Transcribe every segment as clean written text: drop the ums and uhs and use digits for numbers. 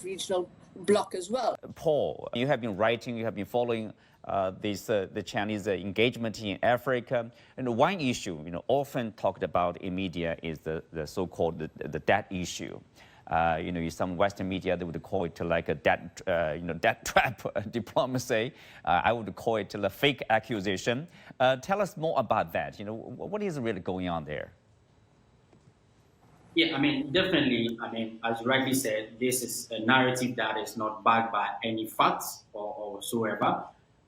regional bloc as well. Paul, you have been writing, you have been following the Chinese engagement in Africa, and one issue often talked about in media is the so-called the debt issue. In some Western media they would call it like a debt trap diplomacy. I would call it a fake accusation. Tell us more about that. What is really going on there? Yeah, definitely. As you rightly said, this is a narrative that is not backed by any facts or whatsoever.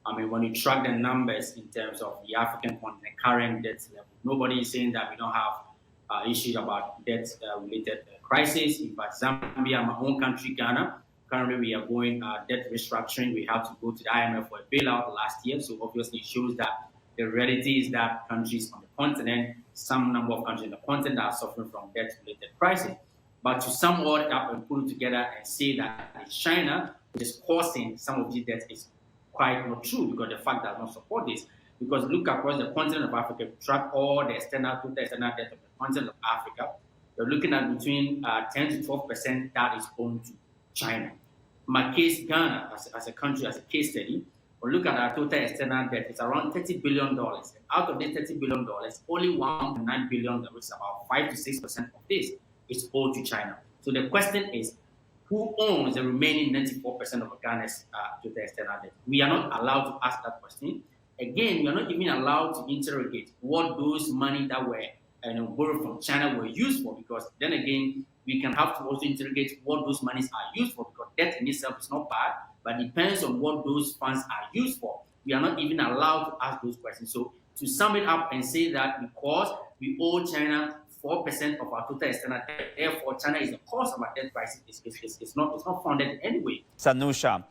When you track the numbers in terms of the African continent current debt level, nobody is saying that we don't have issues about debt-related crisis. In fact, Zambia, my own country, Ghana, currently we are going debt restructuring. We have to go to the IMF for a bailout last year. So obviously it shows that the reality is that countries on the continent, some number of countries on the continent are suffering from debt-related crisis. But to sum all that up and put it together and say that it's China which is causing some of these debts is quite not true, because the fact does not support this. Because look across the continent of Africa, track all the total external debt of the continent of Africa, you're looking at between 10 to 12% that is owed to China. My case, Ghana, as a country, as a case study, we look at our total external debt, it's around $30 billion. And out of this $30 billion, only $1.9 billion, which is about 5 to 6% of this, is owed to China. So the question is, who owns the remaining 94% of Ghana's total external debt? We are not allowed to ask that question. Again, we are not even allowed to interrogate what those money that were borrowed from China were used for, because then again, we can have to also interrogate what those monies are used for, because debt in itself is not bad, but it depends on what those funds are used for. We are not even allowed to ask those questions. So to sum it up and say that because we owe China 4% of our total external debt, therefore China is the cause of our debt crisis, it's not founded in any way. Sanusha,